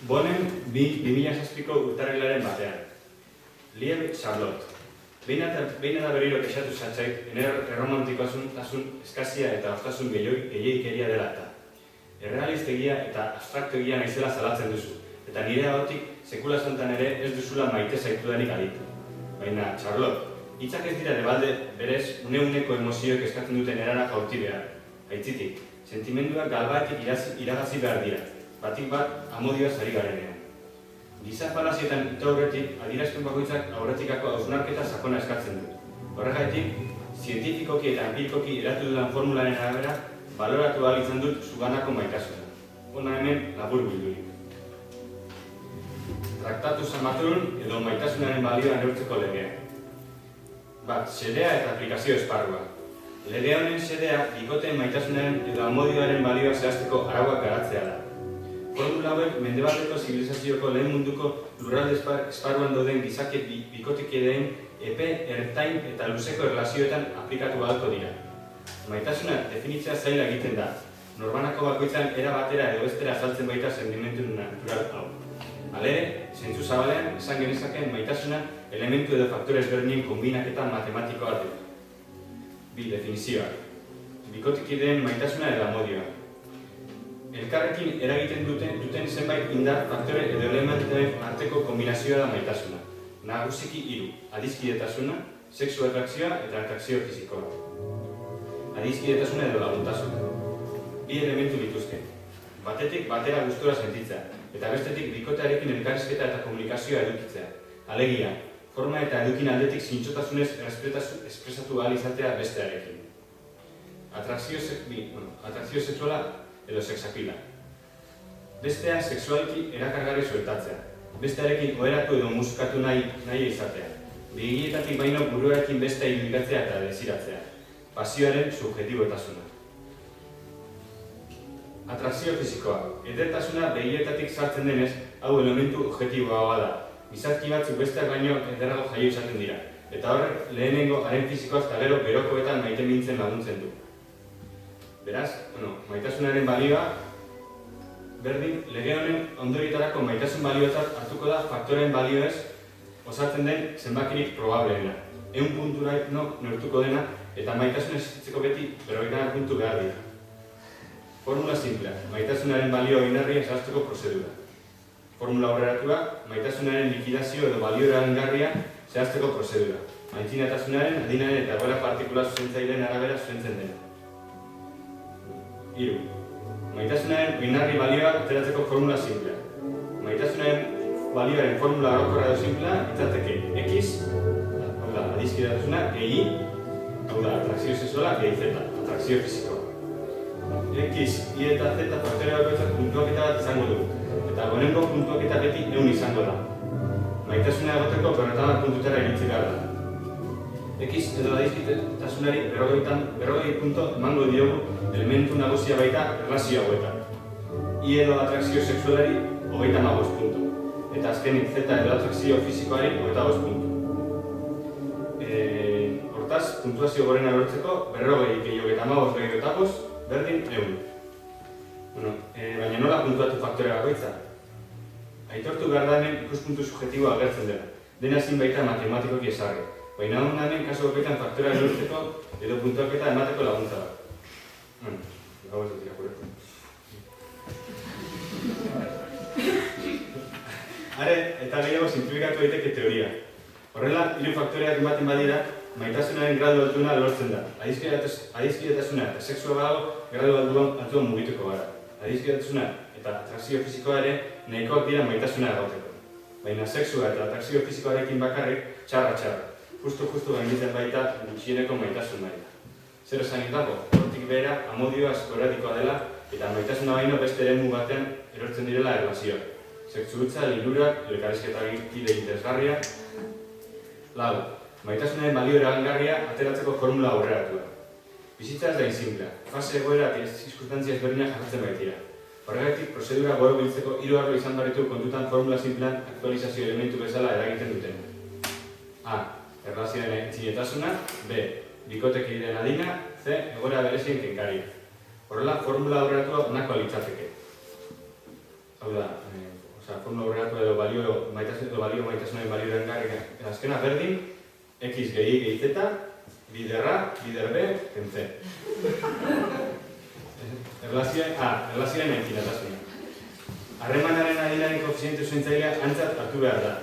Bonen 2006ko urtarrilaren batean. Liebe Charlotte. Behin eta berriro kexatu zatzait, erromantikotasun eskazia eta ostasun gehiagikeria dela eta. Errealistegia eta abstraktoegia naizela salatzen duzu, eta nire ahotik sekula santan ere ez duzula maite zaitudanik aditu. Baina, Charlotte, hitzak ez dira debalde berez une-uneko emozioek eskatzen duten erara jaurti behar. Aitzitik, sentimenduak galbaetik iragazi behar dira, batik bat amodioaz ari garenean. Giza falazietan ito aurretik, adierazpen bakoitzak aurretikako hausnarketa sakona eskatzen du. Horregatik, zientifikoki eta empirikoki eratu dudan formularen arabera, baloratu ahal izan dut zuganako maitasuna. Hona hemen labur bildurik. Traktatu Samaturun edo maitasunaren balioa neurtzeko legea. Bat, xedea eta aplikazio esparrua. Lege honen xedea, bikoteen maitasunaren edo amodioaren balioa zehazteko arauak garatzea da. Formula hauek mendebaleko zibilizazioko lehen munduko lurralde esparruan dauden gizaki bikotekideen epe, ertain eta luzeko erlazioetan aplikatu ahalko dira. Maitasuna definitzea zaila egiten da. Norbanako bakoitzan era batera edo bestera azaltzen baita sentimentu natural hau. Halere, zentzu zabalean, esan genezakeen maitasuna elementu edo faktore ezberdinen konbinaketa matematikoa dela. Bi definizioak. Bikotekideen maitasuna edo amodioa. Elkarrekin eragiten duten zenbait indar, faktore edo elementaren arteko kombinazioa da maitasuna. Nagusiki 3. Adiskidetasuna, sexu atrakzioa eta atrakzio fisikoa. Adiskidetasuna edo laguntasuna. Bi elementu dituzte. Batetik batera gustura sentitzea, eta bestetik bikotearekin elkarrizketa eta komunikazioa edukitzea. Alegia, forma eta edukin aldetik zintzotasunez espresatu ahal izatea bestearekin. Atrakzio sexuala edo sexapila. Bestea sexualki erakargarri sueltatzea. Bestearekin oheratu edo muskatu nahi izatea. Begietatik baino buruarekin bestea irudikatzea eta desiratzea. Pasioaren subjetibotasuna. Atrakzio fisikoa. Edertasuna begietatik sartzen denez, hau elementu objektiboa da. Gizarki batzuk besteak baino ederrago jaio izaten dira. Eta horrek lehenengo haren fisikoaz eta gero berokoetan maite mintzen laguntzen du. Beraz, maitasunaren balioa, berdin, lege honen ondorietarako maitasun balioetzat hartuko da faktoren balioez osatzen den zenbakirik probableena. 100 puntura neurtuko dena eta maitasun existitzeko beti 50 puntu behar dira. Formula simplea, maitasunaren balio oinarria zehazteko prozedura. Formula aurreratua, maitasunaren likidazio edo balio eragingarria zehazteko prozedura. Aitzinatasunaren, adinaren eta egoera partikular zuzentzaileen arabera zuzentzen dena. 3. Maitasunaren oinarri balioa ateratzeko formula simplea. Maitasunaren balioaren formula orokorra edo simplea litzateke X, hau da, adiskidetasuna, gehi, hau da, atrakzio sexuala, gehi Z, atrakzio fisikoa. X, Y eta Z faktore bakoitzak puntuaketa bat izango du, eta gonengo puntuaketa beti 100 izango da. Maitasuna egoteko 50 puntutara iritsi behar da. X edo adiskidetasunari 40 punto emango diogu elementu nagusia baita erlazio hauetan. Y edo atrakzio sexualari 35 puntu. Eta azkenik Z edo atrakzio fisikoari 25 puntu. Hortaz, puntuazio gorena lortzeko 40 gehiago 35 berdin 100. Baina nola puntuatu faktore bakoitza? Aitortu behar da hemen ikuspuntu subjektiboa agertzen dela. Dena ezin baita matematikoki ezarri. Baina hona hemen kasu bakoitzan faktorea lortzeko edo puntuaketa emateko laguntza da. Gau ez dut irakurreko. Are, eta gehiago simplifikatu daiteke teoria. Horrela, 3 faktoreak ematen badira, maitasunaren gradu altuna lortzen da. Adiskidetasuna eta sexua badago, gradu altuan mugituko gara. Adiskidetasuna eta atrakzio fisikoa ere nahikoak dira maitasuna egoteko. Baina sexua eta atrakzio fisikoarekin bakarrik txarra. Justu gainditzen baita gutxieneko maitasun maila. Zer esanik dago, hortik behera amodioa esporadikoa dela eta maitasuna baino beste eremu batean erortzen direla erlazioak. Sexu hutsa, liburuak, elkarrizketa kide interesgarriak. Lau, maitasunaren balio eragingarria ateratzeko formula aurreratua. Bizitza ez da insimplea, fase egoera eta zirkunstantzia ezberdinak jartzen baitira. Horregatik, prozedura borobiltzeko 3 arlo izan baritu kontutan formula simplean aktualizazio elementu bezala eragiten duten. A. Erlazioaren aitzinetasuna. B. Bikotekideen adina. C. Egoera berezien kenkaria. Horrela, formula aurreratua onako litzateke. Hau da, formula aurreratua edo balio maitasunaren balioaren garrika. Azkena berdin, x gehi z, bider A, bider B, en C. Erlazioaren entzinatasuna. Harremanaren adinaren koefiziente zuentzailea antzat hartu behar da.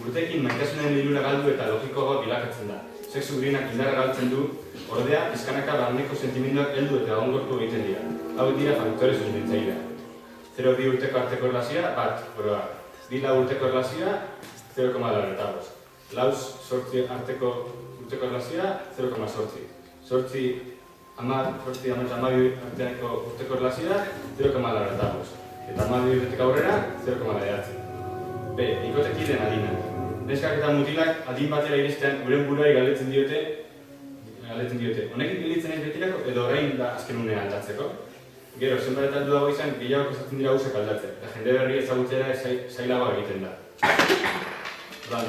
Urtekin maitasunaren lilura galdu eta logikoagoa bilakatzen da. Sexu greenak indarra galtzen du, ordea, eskanaka barneko sentimenduak heldu eta ongortu egiten dira. Hau dira faktore zuzentzailea. 0,2 urteko arteko erlazioa, bat, oroa. 2 urteko erlazioa, 0,8. 4 arteko urteko erlazioa, 0,8. 8 arteko urteko erlazioa, 0,8. Eta 12 urtetik aurrera, 0,9. B. Bikotekideen adina. Neskak eta mutilak adin batera iristean uren buruari galdetzen diote. Honekin gelditzen ez betirako edo orain da azken unea aldatzeko. Gero, zenbat aldu dago izan, gehiago kostatzen dira gauzak aldatzen. Eta jende berri ezagutzera zailagoa egiten da.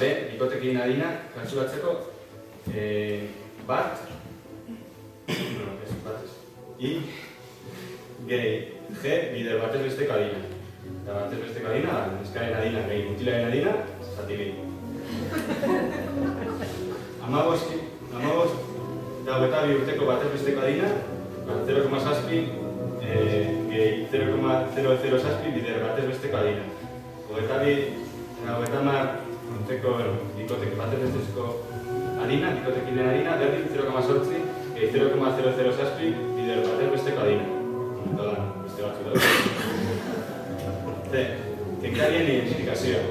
B. Bikotekideen adina, kaltzulatzeko, bat, I, G, bider batez besteko adina. Eta batez besteko adina, neskaren adina, gehi mutilaren adina, zati gehi. Amabost, eta 22 urteko batez besteko adina, 0,6, gehi 0,00 bider batez besteko adina. 30 urteko bikotek batez besteko adina, bikotekideen adina, berdin 0,8, gehi 0,007 bider batez besteko adina. Eta da, beste batzu da. C. Kenkarien identifikazioa.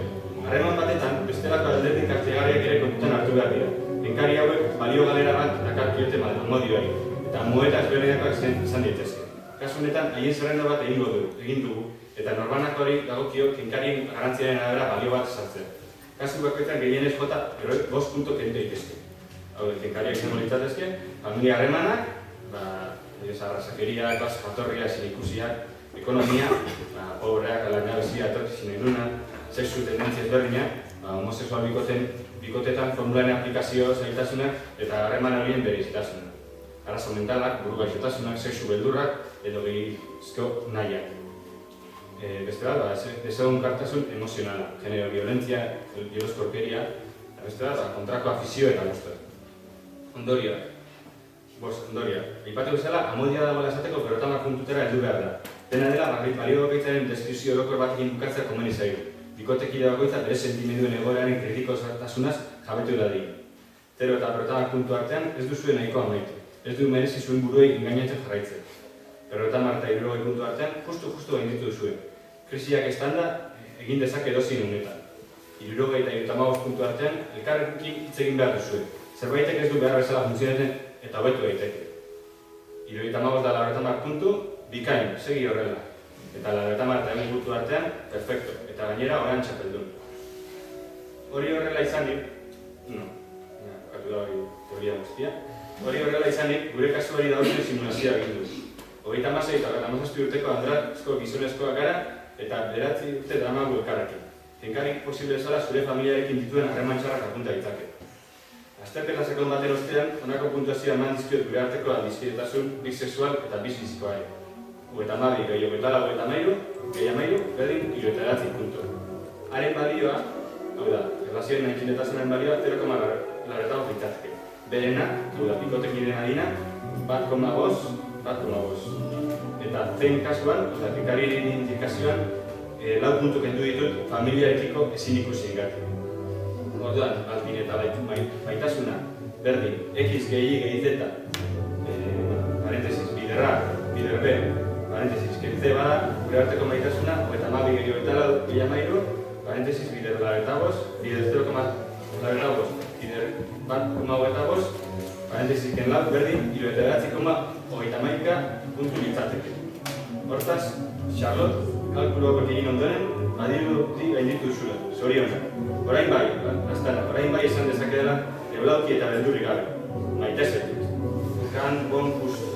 Harreman batetan, bestelako alderdik hartzegarriak ere kontutan hartu behar dira. Kenkari hauek balio galera bat dakarkiote modioari, eta mueta ezberdinak izan ditezke. Kasu honetan, haien zerrenda bat egin dugu, eta norbanakoari dagokio kenkarien garrantziaren arabera balio bat sartzea. Kasu bakoitzak gehienez jota, 5 punto kendu daitezke. Hau, kenkariak izango litzatezke, familia harremanak, arrazakeriak, jatorria, ikusiak, ekonomia, pobreak, alangabezia, etorkizun eduna, sexu tendentzia ezberdinak, homosexual bikotetan formularen aplikazio zailtasunak eta harreman horien bereiztasunak. Arazo mentalak, buru gaixotasunak, sexu beldurrak edo gehizko nahiak. Beste bat, desegonkartasun emozionala, genero violentzia, bioloskorkeria, eta beste bat, kontrako afizio eta guztua. Ondorioak. Aipatu bezala, amodia dagoela esateko berrotamak puntutera heldu behar da. Dena dela, balio bakoitzaren deskripzio orokor batekin bukatzea komeni zaigu. Bikotekide bakoitza bere sentimenduen egoeraren kritiko zartasunaz jabetu dadin. 0 eta berrotamak puntu artean ez duzuen nahiko amaitu. Ez du merezi zuen buruei engainatzen jarraitzen. Berrotamak eta 60 puntu artean justu gainditu duzuen. Krisiak estanda egin dezake edozin honetan. 60 eta 75 puntu artean elkarrekin hitz egin behar duzuen. Zerbaitek ez du behar bezala funtzionatzen eta hobetu daiteke. 75 eta 90 puntu, bikain, segi horrela. Eta 90 eta 1 puntu artean, perfecto. Eta gainera, orain txapeldun. Hori horrela izanik, katu da hori teoria guztia, hori horrela izanik, gure kasuari dauzio simulazioa egin du. 36 eta 37 urteko andrazko gizonezkoak gara, eta 9 urte dramagu elkarrekin. Kenkarik posible bezala zure familiarekin dituen harreman txarrak apunta ditzake. Azterketa sekon baten ostean, honako puntuazioa eman dizkiot gure arteko aldizkidetasun, bisexual eta bisfizikoari. 32, gehi 34, gehi 13, berdin, 39 puntu. Haren balioa, hau da, erlazioen entzindetasunaren balioa 0,8 litzateke. Berena, hau da, bikotekideen adina, 1,5, 1,5. Eta zein kasuan, kenkarien identifikazioan, 4 puntu kendu ditut familiarekiko ezin ikusien gati. Orduan, aldin eta baitasuna, berdin, x gehi z, parentesis, bider A, bider B, parentesis, C bada, gure arteko baitasuna, 32 gehi 13, gehi 13, parentesis, bider 0,8, bider 0,8, bider 1,8, parentesis, ken lau, berdin, 29,31 puntu litzateke. Hortaz, Charlotte, kalkulu hauek egin ondoren, badirudi gainditu zuen, zorionak. Orain bai esan dezakedela, eulauki eta beldurrik gabe. Maitezetik. Kan bon gustu.